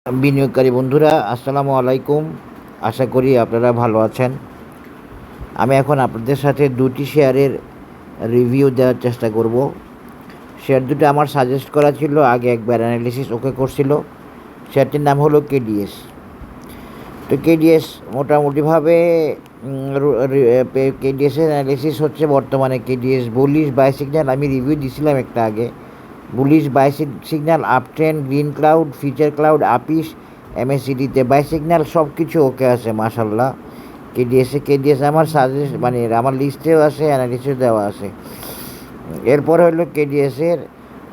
বিনিয়োগকারী বন্ধুরা আসসালামু আলাইকুম। আশা করি আপনারা ভালো আছেন। আমি এখন আপনাদের সাথে দুটি শেয়ারের রিভিউ দেওয়ার চেষ্টা করব। শেয়ার দুটো আমার সাজেস্ট করা ছিল, আগে একবার অ্যানালিসিস ওকে করছিল। শেয়ারটির নাম হলো কেডিএস। তো কেডিএস মোটামুটিভাবে কেডিএসের অ্যানালিসিস হচ্ছে বর্তমানে কেডিএস বুলিশ বাই সিগন্যাল। আমি রিভিউ দিয়েছিলাম একটা আগে। Bullish buy signal, up trend, green cloud, feature cloud, আপিস, এমএসিডিতে বাই সিগন্যাল সব কিছু ওকে আছে মাশাল্লাহ। কেডিএস আমার সাজেস্ট আমার লিস্টেও আছে, অ্যানালিসিস দেওয়া আছে। এরপরে হলো কেডিএসের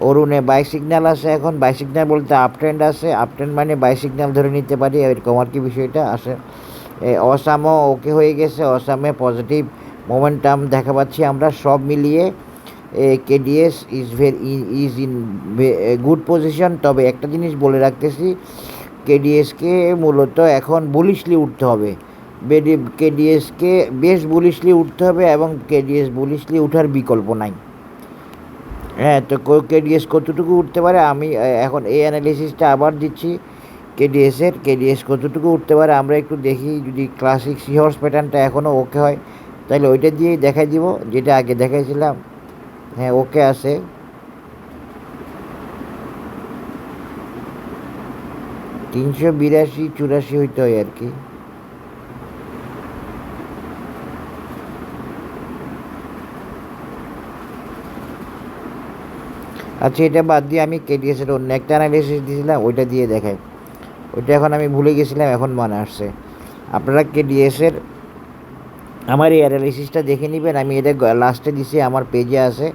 অরুণে বাই সিগন্যাল আছে। এখন বাই সিগন্যাল বলতে আপ ট্রেন্ড আছে, আপ ট্রেন্ড মানে বাই সিগন্যাল ধরে নিতে পারি, এরকম আর কি বিষয়টা আছে। অসামও ওকে হয়ে গেছে, অসামে পজিটিভ মোমেন্টাম দেখা পাচ্ছি আমরা। সব মিলিয়ে KDS is in good position. তবে একটা জিনিস বলে রাখতেছি, কেডিএসকে মূলত এখন বুলিশলি উঠতে হবে। কেডিএসকে বেশ বুলিশলি উঠতে হবে এবং কেডিএস বুলিশলি উঠার বিকল্প নাই। হ্যাঁ, তো কেডিএস কতটুকু উঠতে পারে আমি এখন এই অ্যানালিসিসটা আবার দিচ্ছি। কেডিএস কতটুকু উঠতে পারে আমরা একটু দেখি। যদি ক্লাসিক সিহর্স প্যাটার্নটা এখনও ওকে হয় তাহলে ওইটা দিয়েই দেখাই দিব, যেটা আগে দেখাইছিলাম। হ্যাঁ, ওকে আছে। তিনশো 82-84 হইতে হয় আর কি। আচ্ছা, এটা বাদ দিয়ে আমি কেডিএসের অন্য একটা অ্যানালিসিস দিয়েছিলাম, ওইটা দিয়ে দেখাই। ওইটা এখন আমি ভুলে গেছিলাম, এখন মনে আসছে। আপনারা কেডিএসের আমার এই অ্যানালিসিসটা দেখে নেবেন। আমি এটা লাস্টে দিছি, আমার পেজে আছে,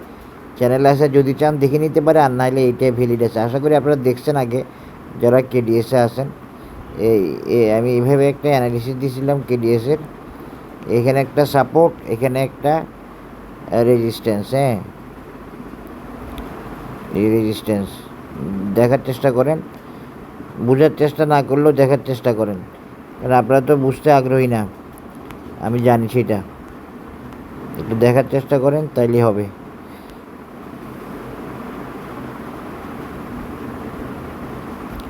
চ্যানেলে আছে, যদি চান দেখে নিতে পারে, আর নাহলে এইটাই ভ্যালিড আছে। আশা করি আপনারা দেখছেন আগে যারা কেডিএসে আছেন। আমি এইভাবে একটা অ্যানালিসিস দিয়েছিলাম কেডিএসের। এখানে একটা সাপোর্ট, এখানে একটা রেজিস্ট্যান্স। হ্যাঁ, এই রেজিস্ট্যান্স দেখার চেষ্টা করেন, বোঝার চেষ্টা না করলেও দেখার চেষ্টা করেন, কারণ আপনারা তো বুঝতে আগ্রহী না, আমি জানি সেটা। একটু দেখার চেষ্টা করেন, তাইলে হবে।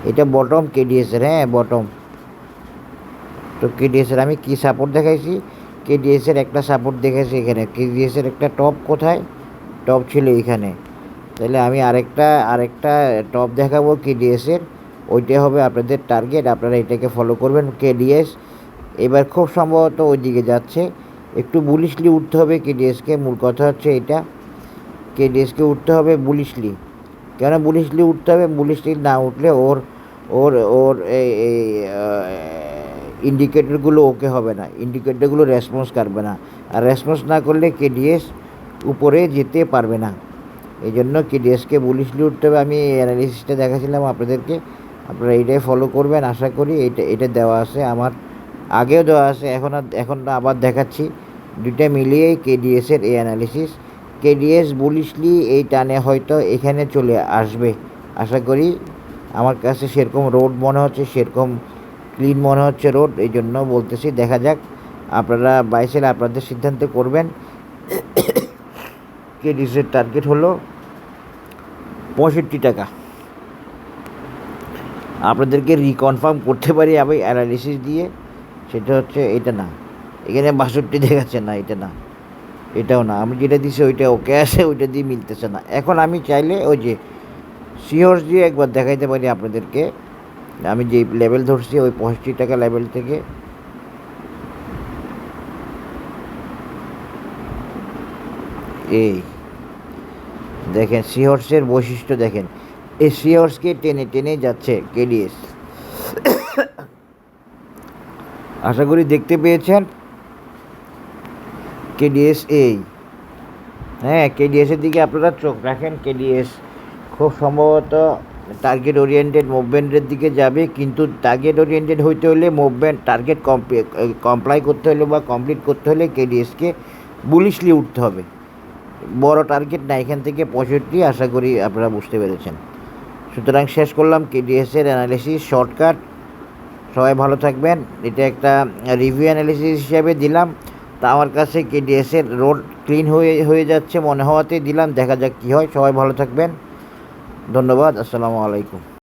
এটা বটম কেডিএসের, হ্যাঁ বটম। তো কেডিএসের আমি কি সাপোর্ট দেখাইছি, কেডিএসের একটা সাপোর্ট দেখাইছি এখানে। কেডিএসের একটা টপ কোথায়, টপ ছিল এখানে। তাহলে আমি আরেকটা টপ দেখাবো কেডিএসের, ওইটাই হবে আপনাদের টার্গেট। আপনারা এটাকে ফলো করবেন। কেডিএস এবার খুব সম্ভবত ওই দিকে যাচ্ছে, একটু বুলিশলি উঠতে হবে কেডিএসকে। মূল কথা হচ্ছে এটা, কেডিএসকে উঠতে হবে বুলিশলি। কেন বুলিশলি উঠতে হবে? বুলিশলি না উঠলে ওর ওর ওর এই ইন্ডিকেটরগুলো ওকে হবে না, ইন্ডিকেটরগুলো রেসপন্স করবে না, আর রেসপন্স না করলে কেডিএস উপরে যেতে পারবে না। এই জন্য কেডিএসকে বুলিশলি উঠতে হবে। আমি অ্যানালিসিসটা দেখাছিলাম আপনাদেরকে, আপনারা এইটাই ফলো করবেন। আশা করি এটা দেওয়া আছে, আমার আগেও দেওয়া আছে, এখন আবার দেখাচ্ছি। দুইটা মিলিয়েই কেডিএসের এই অ্যানালিসিস। কেডিএস বুলিশলি এই টানে হয়তো এখানে চলে আসবে আশা করি। আমার কাছে সেরকম রোড মনে হচ্ছে, সেরকম ক্লিন মনে হচ্ছে রোড, এই জন্য বলতেছি। দেখা যাক, আপনারা বাইসেল আপনাদের সিদ্ধান্ত করবেন। কেডিএসের টার্গেট হলো 65 টাকা। আপনাদেরকে রিকনফার্ম করতে পারি আমি অ্যানালিসিস দিয়ে, সেটা হচ্ছে এটা না, এখানে 62 দেখাচ্ছে না, এটা না, এটাও না। আমি যেটা দিছি ওইটা ওকে আছে, ওইটা দিয়ে মিলতেছে না। এখন আমি চাইলে ওই যে সিহর্স দিয়ে একবার দেখাইতে পারি আপনাদেরকে। আমি যে লেভেল ধরছি ওই 65 টাকা লেভেল থেকে এই দেখেন সিহর্সের বৈশিষ্ট্য দেখেন, এই সিহর্সকে টেনে টেনে যাচ্ছে কেডিএস। আশা করি দেখতে পেয়েছেন কেডিএস এই। হ্যাঁ, কেডিএসের দিকে আপনারা চোখ রাখেন। কেডিএস খুব সম্ভবত টার্গেট ওরিয়েন্টেড মুভমেন্টের দিকে যাবে, কিন্তু টার্গেট ওরিয়েন্টেড হইতে হলে মুভমেন্ট টার্গেট কমপ্লাই করতে হলে বা কমপ্লিট করতে হলে কেডিএসকে বুলিশলি উঠতে হবে। বড় টার্গেট না এখান থেকে 65, আশা করি আপনারা বুঝতে পেরেছেন। সুতরাং শেষ করলাম কেডিএসের অ্যানালিসিস শর্টকাট। সবাই ভালো থাকবেন। এটা একটা রিভিউ অ্যানালিসিস হিসাবে দিলাম। তা আমার কাছে কেডিএসের রোড ক্লিন হয়ে যাচ্ছে মনে হওয়াতে দিলাম, দেখা যাক কী হয়। সবাই ভালো থাকবেন, ধন্যবাদ, আসসালামু আলাইকুম।